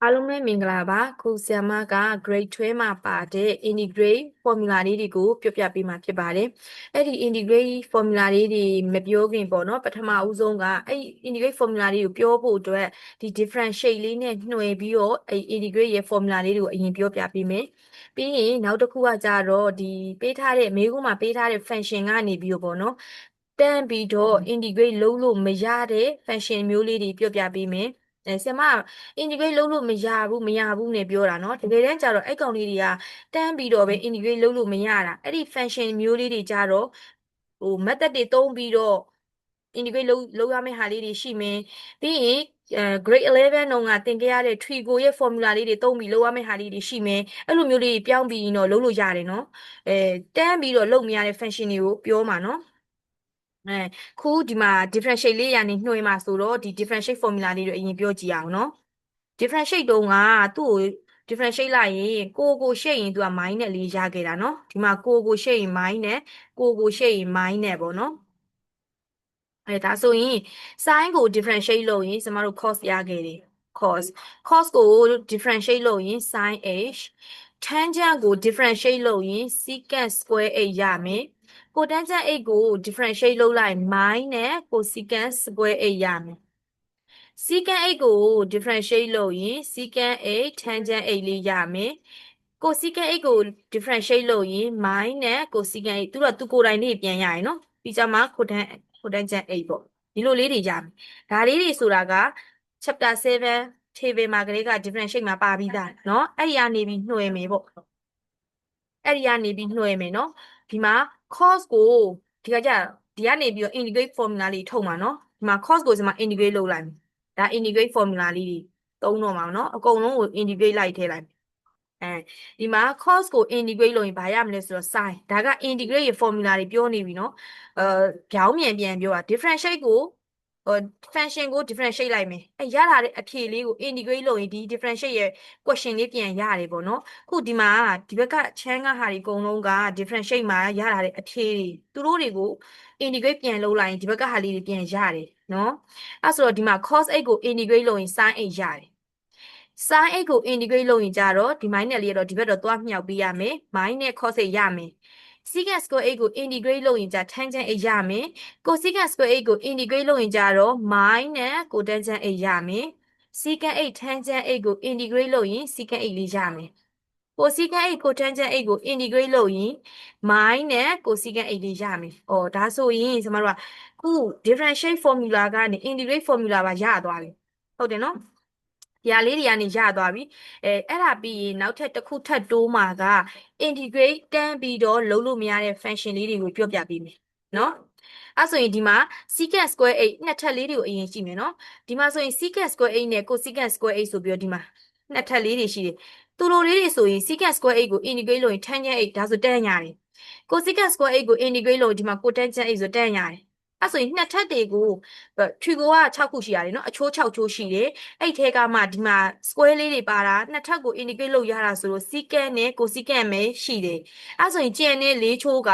အားလုံးပဲမင်္ဂလာပါခုဆရာမက grade 12မှာပါတဲ့ integrate formula လေးတွေကိုပြောပြပေးမှာဖြစ်ပါတယ်အဲ့ဒီ integrate formula လေးတွေမပြောခင်ပေါ့နော်ပထမဦးဆုံးကအဲ့ integrate formula လေးကိုပြောဖို့အတွက်ဒီ differentiate လေးနဲ့နှွယ်ပြီးတော့အဲ့ integrate ရဲ့ formula လေးတွေကိုအရင်ပြောပြပေးမယ်ပြီးရင်နောက်တစ်ခုကကြတော့ဒီပေးထားတဲ့မေးခွန်းမှာပေးထားတဲ့ function ကနေပြီးတော့ပေါ့နော်တန်းပြီးတော့ integrate လုပ်လို့မရတဲ့ function မျိုးလေးတွေပြောပြပေးမယ်ဆရာမ integrate လုပ်လို့မရဘူးနဲ့ပြောတာเนาะတကယ်တမ်းကျတော့အဲ့ကောင်လေးတွေကတန်းပြီးတော့ပဲ integrate လုပ်လို့မရတာအဲ့ဒီ function မျိုးလေးတွေကြတော့method တွေသုံးပြီးတော့ integrate လုပ်ရမယ့်ဟာလေးတွေရှိမယ်ပြီးရင်grade 11တုန်းကသင်ခဲ့ရတဲ့ trigo ရဲ့ formula လေးတွေသုံးပြီးလုပ်ရမယ့်ဟာလေးတွေရှိမယ်အဲ့လိုမျိုးလေးပြောင်းပြီးတော့လုပ်လို့ရတယ်เนาะတန်းပြီးတော့လုပ်မရတဲ့ function တွေကိုပြောမှာเนาะခုဒီမှာ differentiate လေးရာနေနှွှဲမှာဆိုတော့ဒီ differentiate formula လေးတွေအရင်ပြောကြည့်အောင်เนาะ differentiate တုန်းကသူ့ကို differentiate လိုက်ရင်ကိုရှိတ်ရင်သူက minus လေးရခဲ့တာเนาะဒီမှာကိုရှိတ်ရင် minus ကိုရှိတ်ရင် minus ပေါ့เนาะဒါဆိုရင် sin ကို differentiate လုပ်ရင်ကျမတို့ cos ရခဲ့တယ် cos ကို differentiate လုပ်ရင် sin h tangent ကို differentiate လုပ်ရင် secant square h ရမယ်ကို tangent h ကို differentiate လုပ်လိုက် minus ကို secant square h ရမယ်secant 8ကို differentiate လုပ်ရင် secant 8 tangent 8လေးရမယ်ကို secant 8ကို differentiate လုပ်ရင် minus ကို secant 8သူတို့ကသူကိုယ်တိုင်လေးပြန်ရရယ်နော်ပြီးကြမှာ cotangent 8ပေါ့ဒီလိုလေးတွေရမယ်ဒါလေးတွေဆိုတာက chapter 7 table မှာကလေးက differentiate မှာပါပြီးသားเนาะအဲ့ဒီကနေပြီးနှွှဲမယ်ပေါ့အဲ့ဒီကနေပြီးနှွှဲမယ်เนาะဒီမှာ cos ကိုဒီကကြဒီကနေပြီးတော့ integrate formula လေးထုတ်မှာเนาะဒီမှာ cos ကိုဒီမှာ integrate လုပ်လိုက်မယ်ဒါ integrate formula လေးတွေသုံးတော့မှာเนาะအကုန်လုံးကို integrate လိုက်ထည့်လိုက်ဒီမှာ cos ကို integrate လုပ်ရင်ဘာရမလဲဆိုတော့ sin ဒါက integrate ရဲ့ formula တွေပြောနေပြီเนาะပြောင်းပြန်ပြောတာ differentiate ကိုfunction ကို differentiate လိုက်မယ်ရလာတဲ့အဖြေလေးကို integrate လုပ်ရင်ဒီ differentiate ရဲ့ question လေးပြန်ရတယ်ပေါ့เนาะခုဒီမှာဒီဘက်ကချမ်းကဟာဒီအကုန်လုံးက differentiate မှာရလာတဲ့အဖြေတွေသူတို့တွေကို integrate ပြန်လုပ်လိုက်ရင်ဒီဘက်ကဟာလေးတွေပြန်ရတယ်เนาะအဲ့ဆိုတော့ဒီမှာ cos 8ကို integrate လုပ်ရင် sin 8ရတယ် sin 8ကို integrate လုပ်ရင်ကြတော့ဒီ minus လေးကတော့ဒီဘက်တော့သွားမြောက်ပေးရမယ် minus cos 8ရမယ် secant square 8ကို integrate လုပ်ရင်ကြ tangent 8ရမယ် cosecant square 8ကို integrate လုပ်ရင်ကြတော့ minus cotangent 8ရမယ် secant 8 tangent 8ကို integrate လုပ်ရင် secant 8လေးရမယ် cosecant 8 cotangent 8ကို integrate လုပ်ရင် minus cosecant 8လေးရမယ်။ဒါဆိုရင်ကျမတို့ကခု differentiate formula ကနေ integrate formula ပါရသွားပြီ။ဟုတ်တယ်နော်။ဒီဟာလေးတွေကနေရသွားပြီအဲ့ဒါပြီးရင်နောက်ထပ်တစ်ခုထပ်တိုးမှာက integrate တန်းပြီးတော့လုံးလို့မရတဲ့ function လေးတွေကိုပြောပြပေးမယ်နော်အဲ့ဆိုရင်ဒီမှာ secant square 8နှစ်ထပ်လေးတွေကိုအရင်ကြည့်မယ်နော်ဒီမှာဆိုရင် secant square 8နဲ့ cosecant square 8ဆိုပြီးတော့ဒီမှာနှစ်ထပ်လေးတွေရှိတယ်သူတို့လေးတွေဆိုရင် secant square 8ကို integrate လုပ်ရင် tangent 8ဒါဆိုတန်းရတယ် cosecant square 8ကို integrate လုပ်ရင်ဒီမှာ cotangent 8ဆိုတန်းရတယ်အဲ့ဆိုရင်နှစ်ထပ်တွေကိုထရီကိုက6ခုရှိရတယ်နော်အချိုး6ချိုးရှိတယ်အဲ့ထဲကမှဒီမှာ square လေးတွေပါတာနှစ်ထပ်ကို integrate လုပ်ရတာဆိုလို့ secant နဲ့ cosecant ပဲရှိတယ်အဲ့ဆိုရင်ကျန်တဲ့၄ချိုးက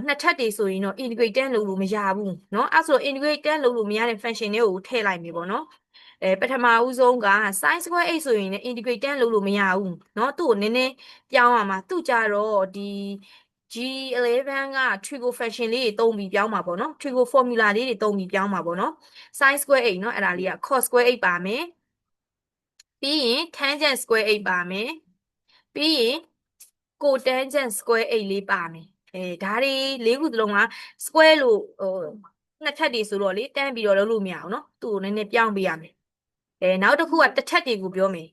နှစ်ထပ်တွေဆိုရင်တော့ integrate တန်းလုပ်လို့မရဘူးเนาะအဲ့ဆို integrate တန်းလုပ်လို့မရတဲ့ function တွေကိုထည့်လိုက်ပြီပေါ့နော်ပထမဦးဆုံးက sin square 8ဆိုရင်လည်း integrate တန်းလုပ်လို့မရဘူးเนาะသူ့ကိုနည်းနည်းပြောင်းရမှာသူ့ကြတော့ဒီ G11 က trigo function လေးတွေသုံးပြီးပြောင်းမှာပေါ့နော် trigo formula လေးတွေသုံးပြီးပြောင်းမှာပေါ့နော် sin square 8เนาะအဲ့ဒါလေးက cos square 8ပါမယ်ပြီးရင် tangent square 8ပါမယ်ပြီးရင် cotangent square 8လေးပါမယ်ဒါတွေ၄ခုစလုံးက square လို့နှစ်ထပ်တွေဆိုတော့လေတန်းပြီးတော့လုပ်လို့မရအောင်เนาะသူ့ကိုနည်းနည်းပြောင်းပေးရမယ်နောက်တစ်ခုကတစ်ထပ်တွေကိုပြောမယ်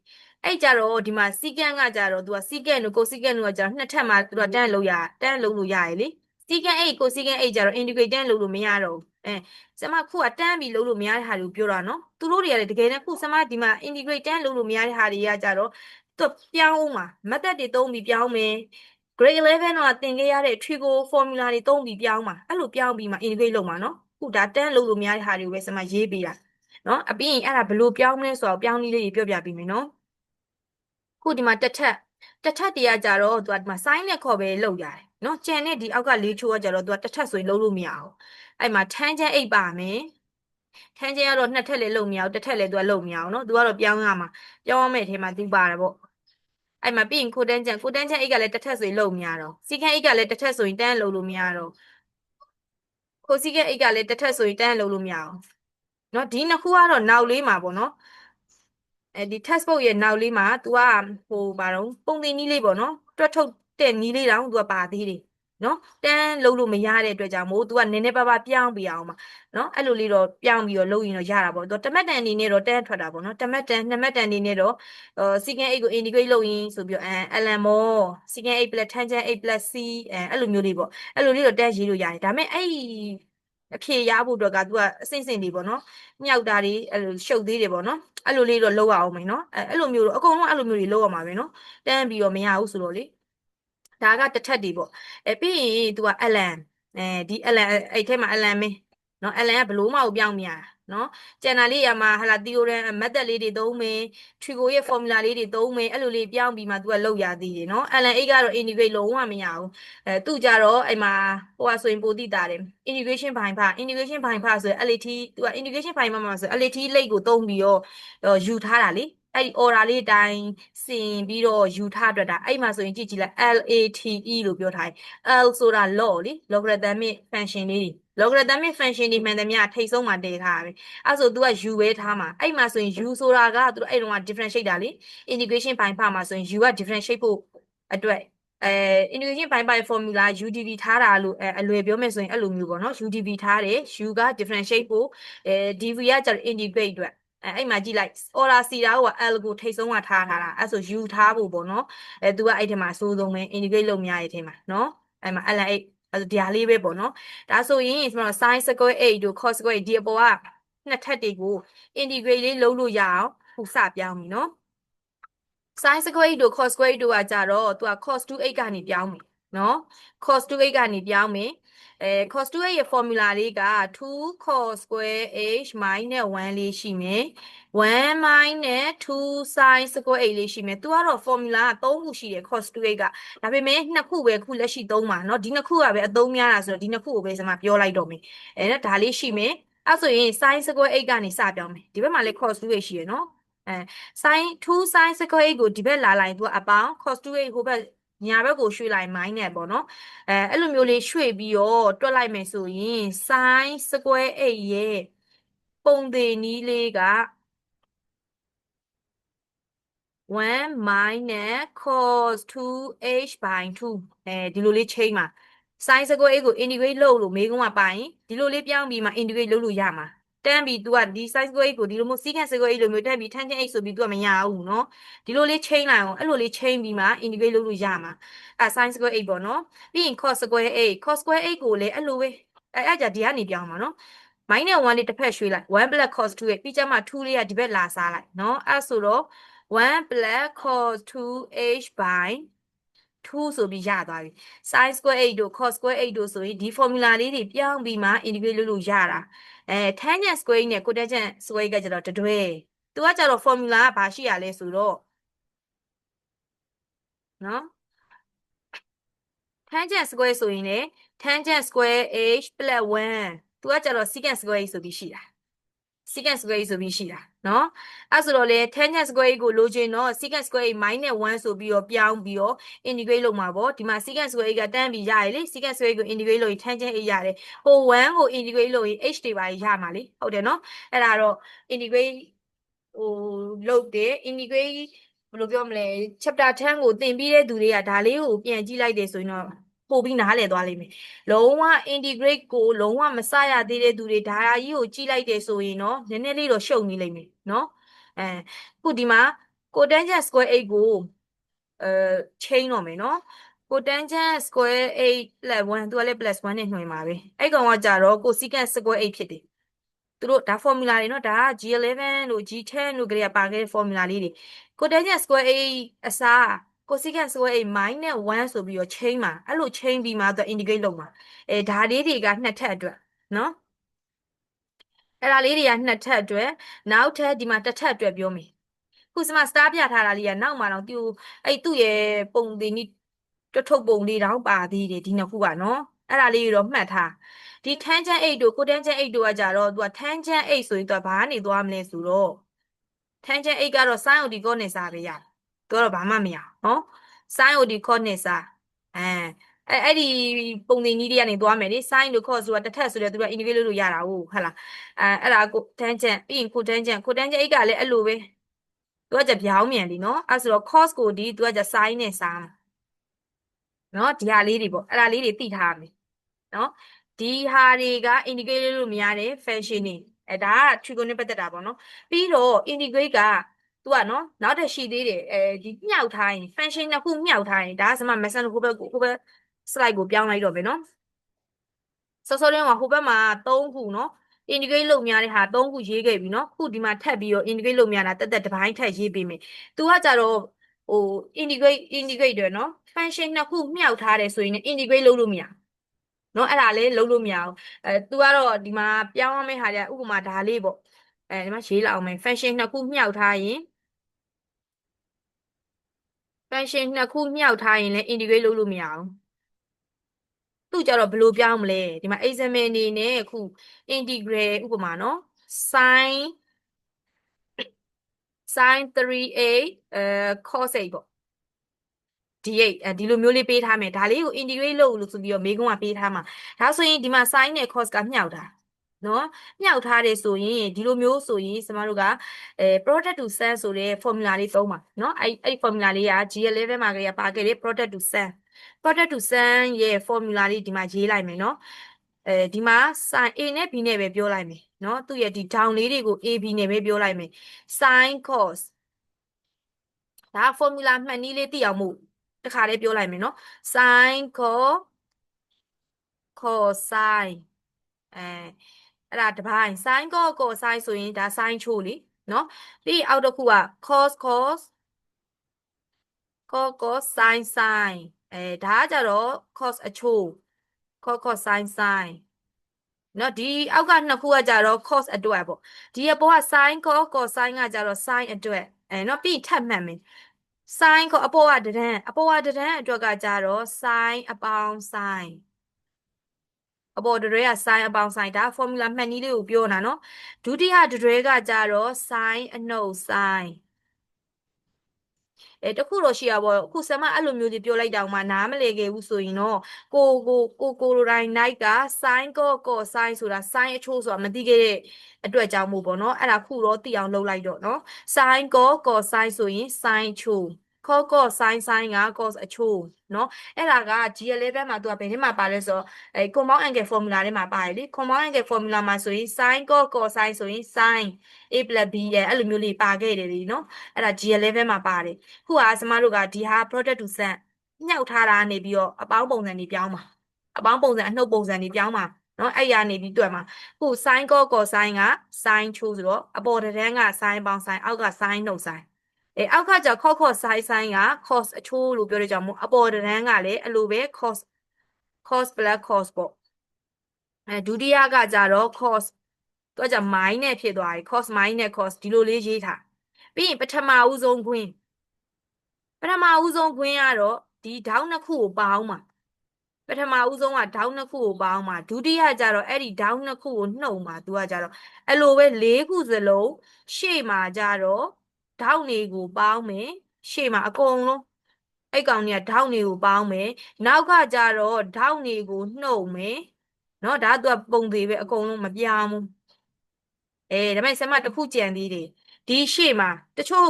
အဲ့ကြတော့ဒီမှာ secant ကကြတော့သူက secant တို့ cosecant တို့ကကြတော့နှစ်ထပ်မှာသူကတန်းလို့ရတယ်လေ secant 8 cosecant 8ကြတော့ integrate တန်းလို့မရတော့ဘူးဆမခုကတန်းပြီးလို့မရတဲ့ဟာတွေကိုပြောတာနော်သူတို့တွေကလည်းတကယ်တမ်းခုဆမဒီမှာ integrate တန်းလို့မရတဲ့ဟာတွေကကြတော့သူပြောင်းအောင်မှာ method တွေသုံးပြီးပြောင်းမယ် grade 11တော့သင်ခဲ့ရတဲ့ trigo formula တွေသုံးပြီးပြောင်းမှာအဲ့လိုပြောင်းပြီးမှ integrate လုပ်မှာနော်ခုဒါတန်းလို့မရတဲ့ဟာတွေကိုပဲဆမရေးပေးတာနော်အပြင်အဲ့ဒါဘယ်လိုပြောင်းမလဲဆိုတော့ပြောင်းနည်းလေးတွေပြောပြပေးမယ်နော်ခုဒီမှာတစ်ထပ်တရားကြတော့သူကဒီမှာ sin နဲ့ခေါ်ပဲလုပ်ရတယ်နော်ကြံတဲ့ဒီအောက်က၄ချိုးကကြတော့သူကတစ်ထပ်ဆိုရင်လုပ်လို့မရအောင်အဲ့မှာ tangent 8ပါမယ် ထန်းကျဲကတော့နှစ်ထပ်လည်းလုံမရအောင်တစ်ထပ်လည်းသူကလုံမရအောင်နော်သူကတော့ပြောင်းရမှာပြောင်းရမယ့်အထဲမှာသူပါတယ်ပေါ့အဲ့မှာပြီးရင်ကိုတန်းချန်အိတ်ကလည်းတစ်ထပ်ဆိုရင်လုံမရတော့စီကန်းအိတ်ကလည်းတစ်ထပ်ဆိုရင်တန်းလုံလို့မရတော့ခိုစီကန်းအိတ်ကလည်းတစ်ထပ်ဆိုရင်တန်းလုံလို့မရအောင်နော်ဒီနှစ်ခုကတော့နောက်လေးမှာပေါ့နော်အဲဒီ textbook ရဲ့နောက်လေးမှာ तू ကဟိုဘာတော့ပုံသင်နည်းလေးပေါ့နော်တွက်ထုတ်တဲ့နည်းလေးတောင် तू ကပါသေးတယ်နော်တန်းလုံးလို့မရတဲ့အတွက်ကြောင့်မို့ तू ကနည်းနည်းပါးပါးပြောင်းပြအောင်ပါနော်အဲ့လိုလေးတော့ပြောင်းပြီးတော့လုပ်ရင်တော့ရတာပေါ့ तू တမက်တန်အနေနဲ့တော့တန်းထွက်တာပေါ့နော်တမက်တန်နှစ်မက်တန်အနေနဲ့တော့secant 8ကို integrate လုပ်ရင်ဆိုပြီးတော့ln more secant 8 plus tangent 8 plus c အဲ့လိုမျိုးလေးပေါ့အဲ့လိုလေးတော့တန်းရေးလို့ရတယ်ဒါပေမဲ့အဲ့အဖြေရဖို့အတွက်က तू ကအစင်စင်လေးပေါ့နော်မြောက်တာတွေအဲ့လိုရှုပ်သေးတယ်ပေါ့နော်အဲ့လိုလေးတော့လုပ်ရအောင်မယ်နော်အဲ့လိုမျိုးတော့အကုန်လုံးအဲ့လိုမျိုးတွေလုပ်ရမှာပဲနော်တန်းပြီးတော့မရဘူးဆိုတော့လေဒါကတစ်ထပ်တွေပေါ့ပြီးရင် तू က ln ဒီ ln အဲ့ထဲမှာ ln မင်းနော် ln ကဘလို့မအောင်ပြောင်းမရနော်ကျန်တာလေးရမှာဟာလာ theorem method လေးတွေသုံးမယ် trigo ရဲ့ formula လေးတွေသုံးမယ်အဲ့လိုလေးပြောင်းပြီးမှ तू ကလောက်ရသေးတယ်နော် ln 8ကတော့ integrate လုံးဝမရဘူးသူ့ကြတော့အဲ့မှာဟိုကဆိုရင်ပိုတိတာတယ် integration ဘိုင်ဖ integration ဘိုင်ဖဆိုရင် LAT သူက integration ဘိုင်ဖမှာဆို LAT လိပ်ကိုသုံးပြီးတော့ယူထားတာလေအဲ့ဒီ order လေးအတိုင်းစင်ပြီးတော့ယူထားအတွက်ဒါအဲ့မှာဆိုရင်ကြည့်ကြည့်လိုက် LATE လို့ပြောထားတယ် L ဆိုတာ log လေ logarithmic function လေးတွေ logarithmic function တွေမှန်သမျှထိတ်ဆုံးမှာတည်ထားရပဲအဲ့ဆို तू က u ပဲထားမှာအဲ့မှာဆိုရင် u ဆိုတာက तू အဲ့တုန်းက differentiate တာလေ integration ဘိုင်ဖမှာဆိုရင် u က differentiate ဖို့အတွက်integration ဘိုင် formula UDV ထားတာလို့အလွယ်ပြောမယ်ဆိုရင်အဲ့လိုမျိုးပေါ့နော် UDV ထားတယ် u က differentiate ဖို့dv ကကျတော့ integrate အတွက်အဲ့မှာကြည့်လိုက် order စီတာက L ကိုထိတ်ဆုံးကထားတာအဲ့ဆို u ထားဖို့ပေါ့နော်သူကအဲ့ထဲမှာအစိုးဆုံးပဲ integrate လုပ်မရတဲ့ထဲမှာနော်အဲ့မှာ ln 8အဲ့ဒါဒီလေးပဲပေါ့နော်ဒါဆိုရင်ကျွန်တော် sin square 8တို့ cos square 8ဒီအပေါ်ကနှစ်ထပ်တွေကို integrate လေးလုပ်လို့ရအောင်ဟိုစပြောင်းပြီနော် sin square 8တို့ cos square 8တို့ကကြတော့သူက cos 2x ကနေပြောင်းမယ်နော် cos 2x ကနေပြောင်းမယ်cos 2x ရဲ့ formula လေးက 2 cos square h minus 1လေးရှိမယ်1 minus 2 sin square h လေးရှိမယ်သူကတော့ formula က3ခုရှိတယ် cos 2x ကဒါပေမဲ့နှစ်ခုပဲခုလက်ရှိသုံးပါเนาะဒီနှစ်ခုကပဲအသုံးများတာဆိုတော့ဒီနှစ်ခုကိုပဲကျွန်မပြောလိုက်တော့မယ်နော်ဒါလေးရှိမယ်အဲ့ဆိုရင် sin square h ကနေစပြောင်းမယ်ဒီဘက်မှာလည်း cos 2h ရှိရယ်နော်sin 2 sin square 8ကိုဒီဘက်လာလိုက်သူကအပေါင်း cos 2h ဟိုဘက်ညာဘက်ကိုရွှေ့လိုက် minus ပေါ့နော်အဲ့လိုမျိုးလေးရွှေ့ပြီးတော့တွက်လိုက်မယ်ဆိုရင် sin square 8ရဲ့ပုံသေးနည်းလေးက1 minus cos 2h by 2ဒီလိုလေးချိန်မှာ sin square 8ကို integrate လုပ်လို့မေးခွန်းကပါရင်ဒီလိုလေးပြောင်းပြီးမှ integrate လုပ်လို့ရမှာတန်းပြီး तू ကဒီ sin square 8ကိုဒီလိုမျိုး secant square 8လိုမျိုးတန်းပြီး tangent 8ဆိုပြီး तू ကမရဘူးเนาะဒီလိုလေးချိန်လိုက်အောင်အဲ့လိုလေးချိန်ပြီးမှ integrate လုပ်လို့ရမှာsin square 8ပေါ့เนาะပြီးရင် cos square 8 cos square 8ကိုလည်းအဲ့လိုပဲအဲ့ကြဒီကနေပြောင်းမှာเนาะ minus 1လေးတစ်ဖက်ရွှေ့လိုက်1 plus cos 2 8ပြီးကြမှာ2လေးကဒီဘက်လာစားလိုက်เนาะအဲ့ဆိုတော့1 plus cos 2h by 2ဆိုပြီးရသွားပြီ sin square 8တို့ cos square 8တို့ဆိုရင်ဒီ formula လေးတွေပြောင်းပြီးမှ integrate လုပ်လို့ရတာtangent square နဲ့ cotangent square ကကျတော့တတွဲသူကကျတော့ formula ကဘာရှိရလဲဆိုတော့နော် tangent square ဆိုရင်လေ tangent square h plus 1သူကကျတော့ secant square h ဆိုပြီးရှိတာsecant square ဆိုပြီးရှိတာเนาะအဲ့ဆိုတော့လေ tangent square ကိုလိုချင်တော့ secant square minus 1ဆိုပြီးတော့ပြောင်းပြီးတော့ integrate လုပ်မှာပေါ့ဒီမှာ secant square ကတန်းပြီးရရလေ secant square ကို integrate လုပ်ရင် tangent 8ရတယ်ဟို1ကို integrate လုပ်ရင် h တွေပါရမှာလေဟုတ်တယ်เนาะအဲ့ဒါတော့ integrate ဟိုလုပ်တယ် integrate ဘယ်လိုပြောမလဲ chapter 10ကိုသင်ပြီးတဲ့သူတွေကဒါလေးကိုပြန်ကြည့်လိုက်တယ်ဆိုရင်တော့ပို့ပြီးနားလည်သွားလိမ့်မယ်လုံးဝ integrate ကိုလုံးဝမစရသေးတဲ့သူတွေဒါကြီးကိုကြည့်လိုက်တယ်ဆိုရင်တော့နည်းနည်းလေးတော့ရှုပ်နေလိမ့်မယ်เนาะခုဒီမှာ cotangent square 8ကိုချိန်တော့မယ်เนาะ cotangent square 8 plus 1သူကလည်း plus 1နဲ့နှွှင်ပါပဲအဲ့ကောင်ကကြတော့ cosecant square 8ဖြစ်တယ်သူတို့ဒါ formula တွေเนาะဒါက G11 တို့ G10 တို့ကလေးကပါခဲ့တဲ့ formula လေးတွေ cotangent square 8အစား cosecant square 8 minus 1ဆိုပြီးတော့ချိန်မှာအဲ့လိုချိန်ပြီးမှသူ integrate လုပ်မှာဒါလေးတွေကနှစ်ထပ်အတွက်เนาะအဲ့ဒါလေးတွေကနှစ်ထပ်အတွက်နောက်ထပ်ဒီမှာတစ်ထပ်အတွက်ပြောမယ်ခုစမ star ပြထားတာလေးကနောက်မှတော့သူအဲ့သူ့ရဲ့ပုံသေးနည်းတွတ်ထုတ်ပုံလေးတောင်ပါသေးတယ်ဒီနှစ်ခုကနော်အဲ့ဒါလေးတော့မှတ်ထား ဒီ tangent 8တို့ cotangent 8တို့ကကြတော့သူက tangent 8ဆိုရင်သူကဘာကနေသွားမလဲဆိုတော့ tangent 8ကတော့ sin ကိုဒီ cos နဲ့စားပဲရတယ်သူကတော့ဘာမှမရနော် sin ကိုဒီ cos နဲ့စားအဲ့ဒီပုံသင်ကြီးတွေကနေသွားမယ်လေ sin တို့ cos တို့ကတစ်ထပ်ဆိုတော့သူက integrate လုပ်လို့ရတာဟုတ်လားအဲ့ဒါကို tangent ပြီးရင် cotangent 8ကလည်းအဲ့လိုပဲသူကကြပြောင်းမြန်လीနော်အဲ့ဆိုတော့ cos ကိုဒီသူကကြ sin နဲ့စားမှာနော်ဒီဟာလေးတွေပေါ့အဲ့ဒါလေးတွေသိထားရမယ်နော်ဒီဟာတွေက integrate လို့မရတဲ့ function တွေဒါက trigonometry နဲ့ပတ်သက်တာပေါ့နော်ပြီးတော့ integrate ကသူကနော်နောက်တစ်ရှိသေးတယ်ဒီမြောက်ထားရင် function နှစ်ခုမြောက်ထားရင်ဒါကစမ method ဟိုဘက် slide ကိုပြောင်းလိုက်တော့မယ်နော်စောစောလေးကဟိုဘက်မှာ3ခုနော် integrate လုပ်များတဲ့ဟာ3ခုရေးခဲ့ပြီနော်ခုဒီမှာထပ်ပြီးတော့ integrate လုပ်များတာတက်တစ်ပိုင်းထပ်ရေးပေးမယ်သူကကြတော့ဟို integrate တယ်နော် function နှစ်ခုမြောက်ထားတယ်ဆိုရင် integrate လုပ်လို့မရနော်အဲ့ဒါလေးလုပ်လို့မရဘူးသူကတော့ဒီမှာပြောင်းရမယ့်ဟာတွေကဥပမာဒါလေးပေါ့ဒီမှာရေးလိုက်အောင်မယ် function နှစ်ခုမြောက်ထားရင် function နှစ်ခုမြောက်ထားရင်လည်း integrate လုပ်လို့မရဘူးသူကြတော့ဘယ်လိုပြောင်းမလဲဒီမှာ example အနေနဲ့အခု integral ဥပမာနော် sin 3a cos 8ပေါ့d8ဒီလိုမျိုးလေးပေးထားမယ်ဒါလေးကို integrate လုပ်လို့ဆိုပြီးတော့မေးခွန်းကပေးထားမှာဒါဆိုရင်ဒီမှာ sin နဲ့ cos ကမြောက်တာနော်မြောက်ထားတယ်ဆိုရင်ဒီလိုမျိုးဆိုရင်ကျမတို့ကproduct to sum ဆိုတဲ့ formula လေးသုံးပါနော်အဲ့ formula လေးက GL11 မှာကလေးပါခဲ့တဲ့ product to sum ရဲ့ formula လေးဒီမှာရေးလိုက်မယ်နော်ဒီမှာ sin A နဲ့ B နဲ့ပဲပြောလိုက်မယ်နော်သူ့ရဲ့ဒီ down လေးတွေကို A B နဲ့ပဲပြောလိုက်မယ် sin cos ဒါ formula မှတ်နည်းလေးသိအောင်မို့တခါလေးပြောလိုက်မယ်နော် sin cosine အဲ့ဒါတစ်ပိုင်း sin cosine ဆိုရင်ဒါ sin ချိုးလीနော်ပြီးအောက်တစ်ခုက cos sin ဒါကကြတော့ cos အချိုး cos sin နော်ဒီအောက်ကနှစ်ခုကကြတော့ cos အတွက်ပေါ့ဒီအပေါ်က sin cosine ကကြတော့ sin အတွက်နော်ပြီးထပ်မှတ်မယ် sin အပေါ်ကတဒန်းအတွက်ကကြတော့ sin အပေါင်း sin အပေါ်တရွဲက sin အပေါင်း sin ဒါ formula မှတ်နည်းလေးကိုပြောတာနော်ဒုတိယတရွဲကကြတော့ sin အနှုတ် sin တခုတော့ရှိရပါတော့အခုဆရာမအဲ့လိုမျိုးကြီးပြောလိုက်တောင်မှနားမလည်ခဲ့ဘူးဆိုရင်တော့ကိုလိုတိုင်း night က sin cos sin ဆိုတာ sin အချိုးဆိုတာမသိခဲ့တဲ့အတွက်ကြောင့်မို့ပေါ့နော်အဲ့ဒါခုတော့သိအောင်လုပ်လိုက်တော့နော် sin cos sin ဆိုရင် sin ချိုးcos sin က cos အချိုးနော်အဲ့ဒါက GL11 မှာသူကဘယ်ထဲမှာပါလဲဆိုတော့compound angle formula ထဲမှာပါတယ်လေ compound angle formula မှာဆိုရင် sin cos sin ဆိုရင် sin a + b အဲ့လိုမျိုးလေးပါခဲ့တယ်လေနော်အဲ့ဒါ GL11 မှာပါတယ်ခုကကျမတို့ကဒီဟာ product to sum ညှောက်ထားတာနေပြီးတော့အပေါင်းပုံစံတွေပြောင်းပါအပေါင်းပုံစံအနှုတ်ပုံစံတွေပြောင်းပါနော်အဲ့ရနေပြီးတွေ့မှာခု sin cos sin က sin ချိုးဆိုတော့အပေါ်တန်းက sin ပေါင်း sin အောက်က sin နှုတ် sin အောက်ကကျ cos sin က cos အချိုးလို့ပြောရကြမို့အပေါ်တန်းကလည်းအဲ့လိုပဲ cos cos plus cos ပေါ့ဒုတိယကကြတော့ cos သူကကြ minus ဖြစ်သွားပြီ cos minus cos ဒီလိုလေးရေးထားပြီးရင်ပထမဦးဆုံးခွင်းကတော့ဒီဒေါင်းနှစ်ခုကိုပေါင်းမှာပထမဦးဆုံးကဒေါင်းနှစ်ခုကိုပေါင်းမှာဒုတိယကျတော့အဲ့ဒီဒေါင်းနှစ်ခုကိုနှုတ်မှာသူကကြတော့အဲ့လိုပဲ၄ခုစလုံးရှေ့မှာကြတော့ဒေါင်းတွေကိုပေါင်းမယ်ရှေ့မှာအကုန်လုံးအဲ့ကောင်တွေကဒေါင်းတွေကိုပေါင်းမယ်နောက်ကကြတော့ဒေါင်းတွေကိုနှုတ်မယ်နော်ဒါသူကပုံသေးပဲအကုန်လုံးမပြောင်းဘူးဒါပေမဲ့ဆရာမတစ်ခုကြံသေးတယ်ဒီရှေ့မှာတချို့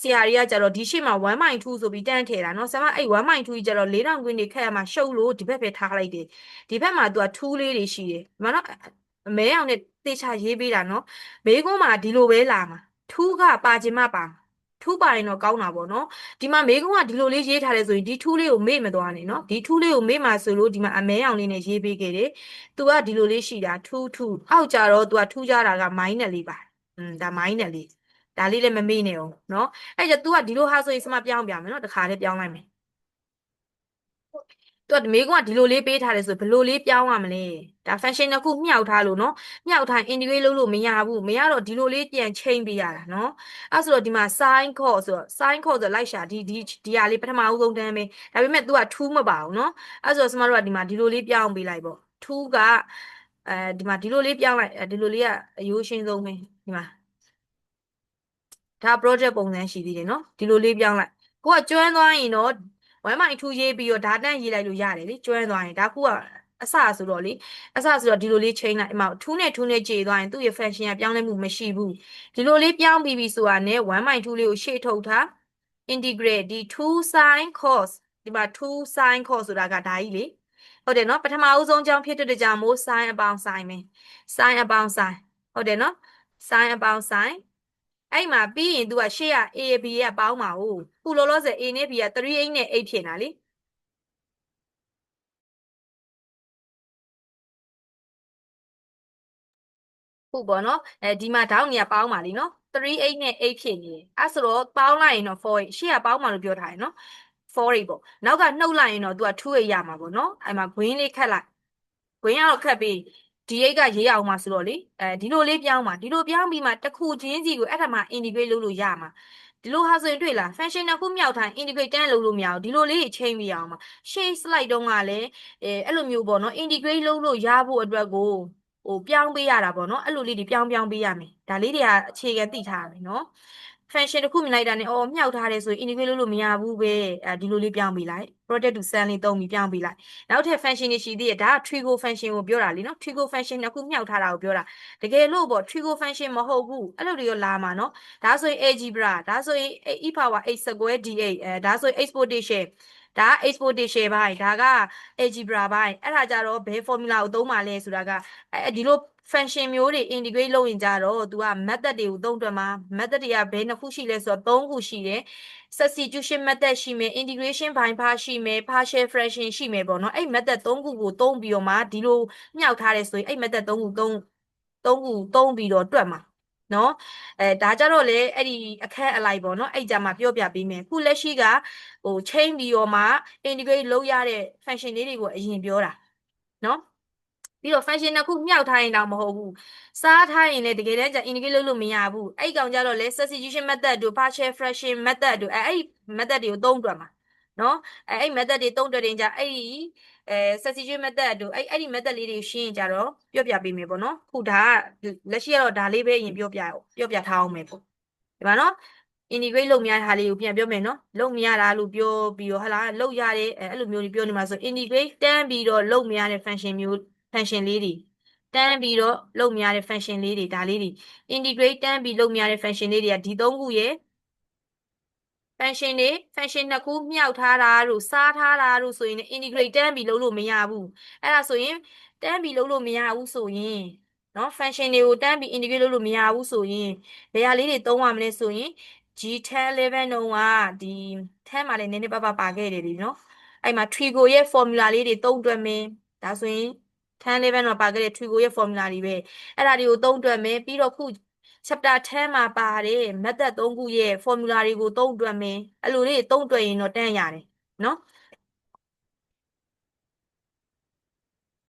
ဆရာတွေကကြတော့ဒီရှေ့မှာ 1/2 ဆိုပြီးတန်းထည့်တာเนาะဆရာမအဲ့ 1/2 ကြီးကြတော့4000ခွင်းတွေခက်ရမှာရှုပ်လို့ဒီဘက်ပဲထားလိုက်တယ်ဒီဘက်မှာသူက2လေးတွေရှိတယ်ဒီမှာเนาะမဲအောင်နဲ့တေချာရေးပေးတာเนาะဘေးကုန်းမှာဒီလိုပဲလာမှာ2ကပါခြင်းမပါ2ပါရင်တော့ကောင်းတာပေါ့เนาะဒီမှာမေးခွန်းကဒီလိုလေးရေးထားတယ်ဆိုရင်ဒီ2လေးကိုမေ့မသွားနဲ့เนาะဒီ2လေးကိုမေ့မှာဆိုလို့ဒီမှာအမဲအောင်လေးနဲ့ရေးပေးခဲ့တယ်သူကဒီလိုလေးရှိတာ2အောက်ကြတော့သူက2ကြတာက minus လေးပါဒါ minus လေးဒါလေးလည်းမမေ့နဲ့အောင်เนาะအဲ့ကျ तू ကဒီလိုဟာဆိုရင်စမပြောင်းပြမယ်เนาะတခါတည်းပြောင်းလိုက်မယ်သူကမေကွန်းကဒီလိုလေးပေးထားတယ်ဆိုဘယ်လိုလေးပြောင်းရမလဲဒါ function တစ်ခုမြှောက်ထားလို့เนาะမြှောက်ထား integrate လုပ်လို့မရဘူးမရတော့ဒီလိုလေးပြန်ချိန်ပေးရတာเนาะအဲ့ဆိုတော့ဒီမှာ sin cos ဆိုတော့ sin cos ဆိုလိုက်ရှာဒီဟာလေးပထမဦးဆုံးတန်းပဲဒါပေမဲ့ तू က2မပါဘူးเนาะအဲ့ဆိုတော့ကျမတို့ကဒီမှာဒီလိုလေးပြောင်းပေးလိုက်ပေါ့2က ဒီမှာဒီလိုလေးပြောင်းလိုက်ဒီလိုလေးကအရိုးရှင်းဆုံးပဲဒီမှာဒါ project ပုံစံရှိသေးတယ်နော်ဒီလိုလေးပြောင်းလိုက်ကိုကကျွမ်းသွားရင်တော့1/2ရေးပြီးတော့ဒါတန်းရေးလိုက်လို့ရတယ်လေကျွမ်းသွားရင်ဒါခုကအစဆိုတော့လေအစဆိုတော့ဒီလိုလေးချိန်လိုက်အမထူးနဲ့ကြေသွားရင်သူ့ရဲ့ function ကပြောင်းလဲမှုမရှိဘူးဒီလိုလေးပြောင်းပြီးပြီဆိုတာနဲ့1/2လေးကိုရှေ့ထုတ်ထား integrate ဒီ 2 sin cos ဒီမှာ2 sin cos ဆိုတာကဒါကြီးလေဟုတ်တယ်နော်ပထမဦးဆုံးကြောင်းဖြစ်တဲ့ကြောင့်မို့ sin အပေါင်း sin ပဲ sin အပေါင်း sin ဟုတ်တယ်နော် sin အပေါင်း sin အဲ့မှာပြီးရင် तू ကရှေ့က A B ကပေါင်းပါဦးခုလောလောဆယ် A နဲ့ B က3 နဲ့8ဖြစ်နေတာလေခုပေါ့နော်ဒီမှာဒေါင်းနေကပေါင်းပါလीနော်3 8နဲ့8ဖြစ်နေတယ်အဲ့ဆိုတော့ပေါင်းလိုက်ရင်တော့4ရှေ့ကပေါင်းပါလို့ပြောထားတယ်နော်4ပေါ့နောက်ကနှုတ်လိုက်ရင်တော့ तू က2ရမှာပေါ့နော်အဲ့မှာ green လေးခတ်လိုက် green ကတော့ခတ်ပြီး D8 ကရေးအောင်မှာဆိုတော့လေဒီလိုလေးပြောင်းပါဒီလိုပြောင်းပြီးမှတစ်ခုချင်းစီကိုအဲ့ဒါမှ integrate လုပ်လို့ရမှာဒီလိုဟာဆိုရင်တွေ့လား function တစ်ခုမြောက်ထိုင် integrate တန်းလုပ်လို့မရဘူးဒီလိုလေးချိန်ပြီးအောင်မှာ shape slide တုန်းကလည်းအဲ့လိုမျိုးပေါ့နော် integrate လုပ်လို့ရဖို့အတွက်ကိုပြောင်းပေးရတာပေါ့နော်အဲ့လိုလေးတွေပြောင်းပေးရမယ်ဒါလေးတွေကအခြေခံသိထားရမယ်နော် function တစ်ခုမြင်လိုက်တာနဲ့မြှောက်ထားတယ်ဆိုရင် integrate လုပ်လို့မရဘူးပဲဒီလိုလေးပြောင်းပေးလိုက် project to send လေးသုံးပြီးပြောင်းပေးလိုက်နောက်ထပ် function တွေရှိသေးတယ်ဒါက trigo function ကိုပြောတာလीနော် trigo function နှစ်ခုမြှောက်ထားတာကိုပြောတာတကယ်လို့ပေါ့ trigo function မဟုတ်ဘူးအဲ့လိုတွေရောလာမှာနော်ဒါဆိုရင် algebra ဒါဆိုရင် e power 8 square d8ဒါဆိုရင် exponential ဒါက exponential ဘိုင်းဒါက algebra ဘိုင်းအဲ့ဒါကြတော့ဘယ် formula ကိုသုံးပါလဲဆိုတာကဒီလို function မျိုးတွေ integrate လုပ်ရင်ကြတော့ तू က method တွေကိုသုံးတွက်မှာ method တွေကဘယ်နှစ်ခုရှိလဲဆိုတော့3ခုရှိတယ် substitution method ရှိမယ် integration by part ရှိမယ် partial fraction ရှိမယ်ပေါ့နော်အဲ့ method 3ခုကိုသုံးပြီးတော့မှဒီလိုမြှောက်ထားတယ်ဆိုရင်အဲ့ method 3ခုသုံးပြီးတော့တွက်မှာနော်ဒါကြတော့လေအဲ့ဒီအခက်အလိုက်ပေါ့နော်အဲ့ကြမှာပြောပြပေးမယ်ခုလက်ရှိကchain ပြီးတော့မှ integrate လုပ်ရတဲ့ function လေးတွေကိုအရင်ပြောတာနော်ပြီးတော့ function နှစ်ခုမြှောက်ထားရင်တော့မဟုတ်ဘူးစားထားရင်လည်းတကယ်တမ်းကျ integrate လုပ်လို့မရဘူးအဲ့ကောင်ကြတော့လေ substitution method တို့ partial fraction method တို့အဲ့ method တွေကိုသုံးတွက်မှာနော်အဲ့ method တွေသုံးတွက်ရင်ကြအဲ့ဒီsubstitution method တို့အဲ့ဒီ method လေးတွေရှင်းရင်ကြတော့ပြောပြပေးမယ်ပေါ့နော်ခုဒါကလက်ရှိကတော့ဒါလေးပဲအရင်ပြောပြထားအောင်မယ်ပေါ့ဒီမှာနော် integrate လုပ်မရတဲ့ဟာလေးကိုပြန်ပြောမယ်နော်လုပ်မရတာလို့ပြောပြီးတော့ဟလာလုပ်ရတဲ့အဲ့လိုမျိုးတွေပြောနေမှာဆို integrate တန်းပြီးတော့လုပ်မရတဲ့ function မျိုး function လေးတွေတန်းပြီးတော့လုပ်မရတဲ့ function လေးတွေဒါလေးတွေ integrate တန်းပြီးလုပ်မရတဲ့ function လေးတွေကဒီ၃ခုရဲ့ function တွေ function နှစ်ခုမြှောက်ထားတာတို့စားထားတာတို့ဆိုရင် integrate တန်းပြီးလုပ်လို့မရဘူးအဲ့ဒါဆိုရင်တန်းပြီးလုပ်လို့မရဘူးဆိုရင်နော် function တွေကိုတန်းပြီး integrate လုပ်လို့မရဘူးဆိုရင်ဘယ်ဟာလေးတွေသုံးရမလဲဆိုရင် G10 11တုန်းကဒီ10မှာလည်းနည်းနည်းပါခဲ့တယ်လीနော်အဲ့မှာ trigo ရဲ့ formula လေးတွေသုံးတွက်မယ်ဒါဆိုရင်10 11တော့ပါခဲ့တဲ့ trigo ရဲ့ formula တွေပဲအဲ့ဒါတွေကိုသုံးတွက်မယ်ပြီးတော့ခု chapter 10မှာပါတယ် method 3ခုရဲ့ formula တွေကိုသုံးတွက်မယ်အဲ့လိုလေးသုံးတွက်ရင်တော့တန်းရတယ်နော်